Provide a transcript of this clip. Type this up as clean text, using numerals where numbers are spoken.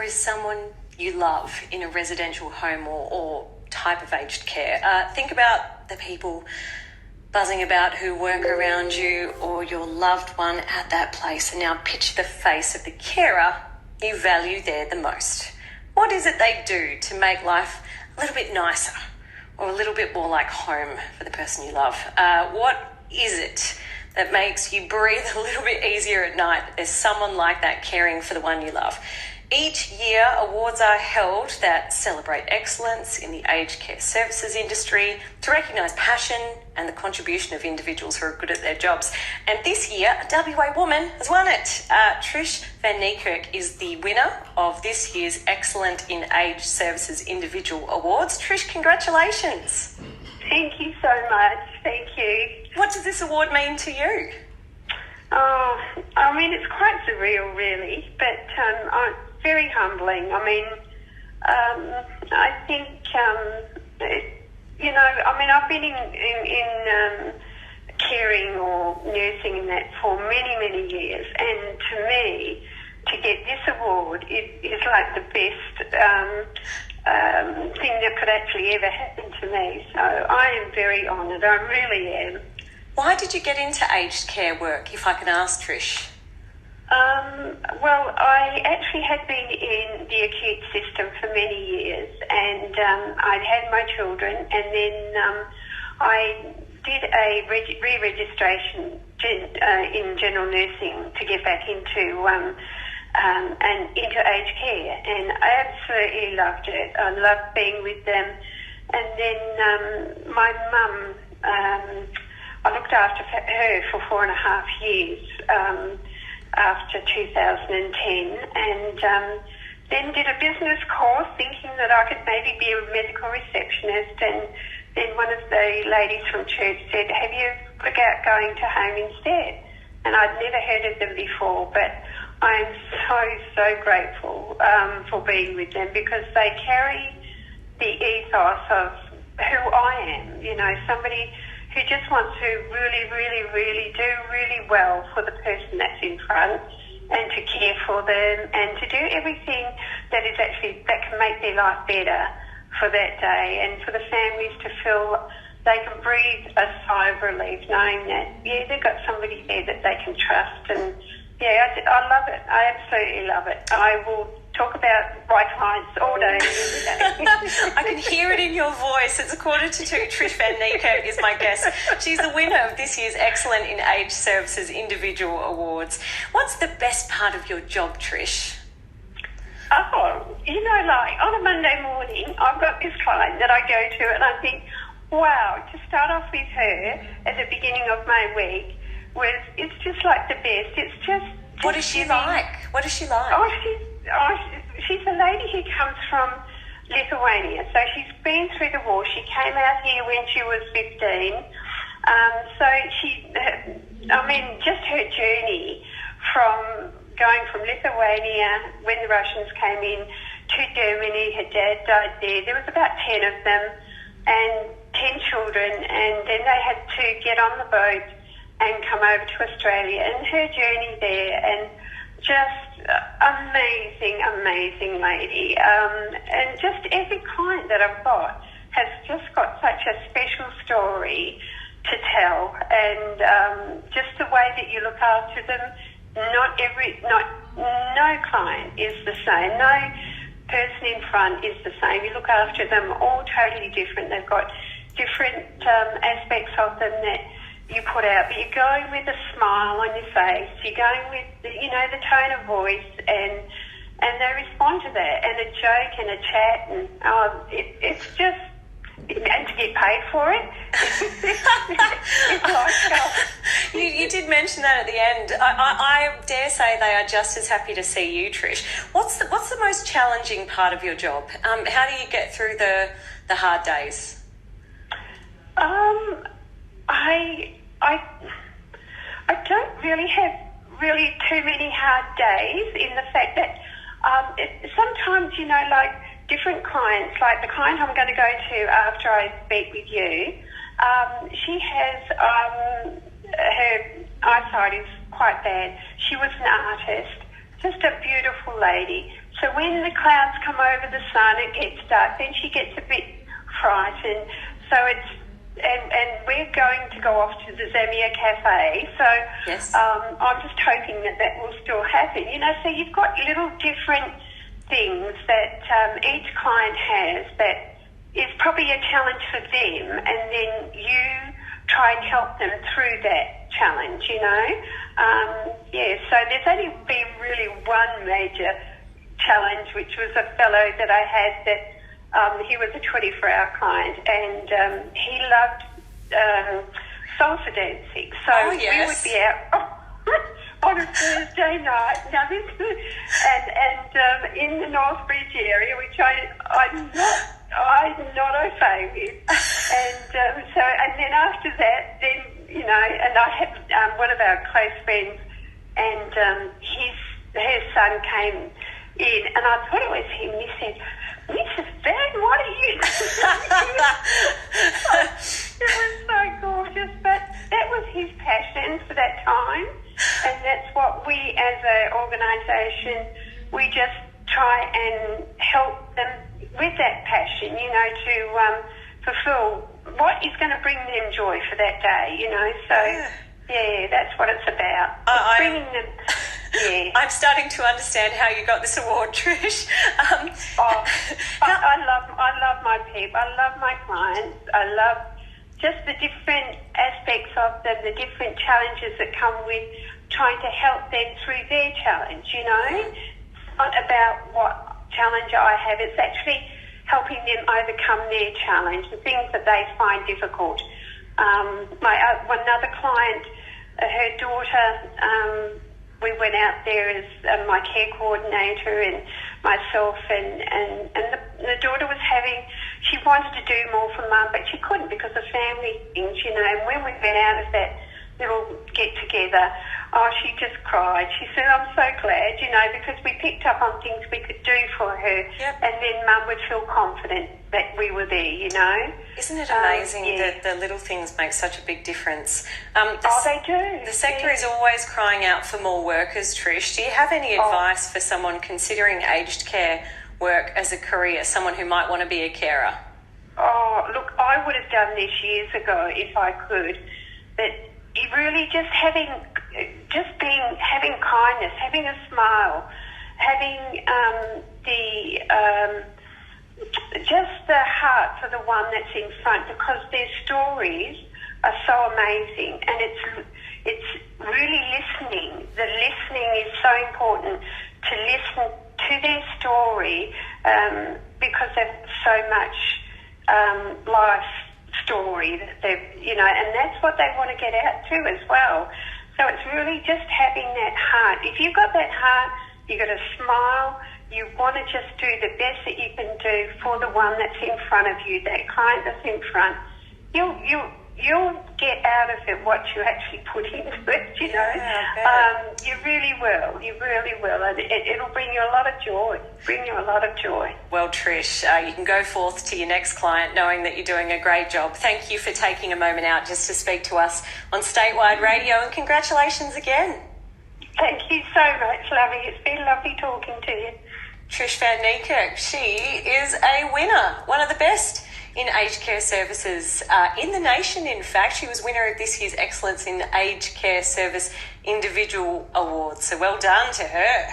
is someone you love in a residential home or type of aged care, think about the people buzzing about who work around you or your loved one at that place, and now picture the face of the carer you value there the most. What is it they do to make life a little bit nicer or a little bit more like home for the person you love? What is it that makes you breathe a little bit easier at night that there's someone like that caring for the one you love? Each year, awards are held that celebrate excellence in the aged care services industry to recognise passion and the contribution of individuals who are good at their jobs. And this year, a WA woman has won it. Trish van Niekerk is the winner of this year's Excellent in Aged Services Individual Awards. Trish, congratulations. Thank you so much. Thank you. What does this award mean to you? Oh, I mean, it's quite surreal, really, but very humbling. I mean, I think, I've been in caring or nursing and that for many, many years, and to me, to get this award is like the best thing that could actually ever happen to me. So I am very honoured. I really am. Why did you get into aged care work, if I can ask, Trish? Well, I actually had been in the acute system for many years, and I'd had my children, and then I did a re-registration in general nursing to get back into into aged care, and I absolutely loved it. I loved being with them, and then my mum, I looked after her for 4.5 years. After 2010, and then did a business course thinking that I could maybe be a medical receptionist, and then one of the ladies from church said, have you look out going to HomeInstead? And I'd never heard of them before, but I'm so grateful for being with them, because they carry the ethos of who I am, somebody who just wants to really do really well for the person that's in front, and to care for them, and to do everything that can make their life better for that day, and for the families to feel they can breathe a sigh of relief knowing that, they've got somebody there that they can trust. And I love it. I absolutely love it. I will talk about my clients all day, every day. I can hear it in your voice. It's 1:45. Trish van Niekerk is my guest. She's the winner of this year's Excellent in Aged Services Individual Awards. What's the best part of your job, Trish? Oh, like on a Monday morning, I've got this client that I go to, and I think, wow, to start off with her at the beginning of my week it's just like the best. It's just what is she like? What is she like? She's a lady who comes from Lithuania. So she's been through the war. She came out here when she was 15. Just her journey from going from Lithuania when the Russians came in to Germany. Her dad died there. There was about 10 of them and 10 children, and then they had to get on the boat and come over to Australia, and her journey there, and just amazing lady. And just every client that I've got has just got such a special story to tell, and just the way that you look after them. No client is the same. No person in front is the same. You look after them all totally different. They've got different aspects of them that you put out, but you're going with a smile on your face. You're going with the tone of voice, and they respond to that, and a joke and a chat, and it's just, and to get paid for it. It's like you did mention that at the end. I dare say they are just as happy to see you, Trish. What's the most challenging part of your job? How do you get through the hard days? I don't really have too many hard days, in the fact that sometimes, like different clients, like the client I'm going to go to after I speak with you, she has, her eyesight is quite bad. She was an artist, just a beautiful lady. So when the clouds come over the sun, it gets dark. Then she gets a bit frightened. So and we're going to go off to the Zamia Cafe. So yes. I'm just hoping that will still happen. So you've got little different things that each client has that is probably a challenge for them, and then you try and help them through that challenge, so there's only been really one major challenge, which was a fellow that I had that he was a 24-hour client, and he loved salsa dancing. So we would be out on a Thursday night. Now this and in the Northbridge area, which I'm not au fait with, and then after that, and I had one of our close friends, and her son came in, and I thought it was him. He said, "Mrs. Van, what are you doing?" It was so gorgeous, but that was his passion for that time, and that's what we as an organisation, we just try and help them with that passion, to fulfil what is going to bring them joy for that day, so that's what it's about. Bringing them... Yeah. I'm starting to understand how you got this award, Trish. I love my people. I love my clients. I love just the different aspects of them, the different challenges that come with trying to help them through their challenge, It's not about what challenge I have. It's actually helping them overcome their challenge, the things that they find difficult. Another client, her daughter... we went out there as my care coordinator and myself, and the daughter was she wanted to do more for Mum, but she couldn't because of family things, and when we went out of that little get-together, she just cried. She said, "I'm so glad, because we picked up on things we could do for her, and then Mum would feel confident that we were there, Isn't it amazing that the little things make such a big difference? They do. The sector is always crying out for more workers, Trish. Do you have any advice for someone considering aged care work as a career, someone who might want to be a carer? Oh, look, I would have done this years ago if I could, but really just having kindness, having a smile, having just the heart for the one that's in front, because their stories are so amazing, and it's really listening. The listening is so important, to listen to their story, because they've so much life story that they've, and that's what they want to get out to as well. So it's really just having that heart. If you've got that heart, you've got a smile, you want to just do the best that you can do for the one that's in front of you, that client that's in front, you'll get out of it what you actually put into it, You really will. You really will. And it'll bring you a lot of joy. Well, Trish, you can go forth to your next client knowing that you're doing a great job. Thank you for taking a moment out just to speak to us on Statewide Radio, and congratulations again. Thank you so much, lovey. It's been lovely talking to you. Trish Van Niekerk, she is a winner, one of the best in aged care services in the nation, in fact. She was winner of this year's Excellence in Aged Care Service Individual Award. So well done to her.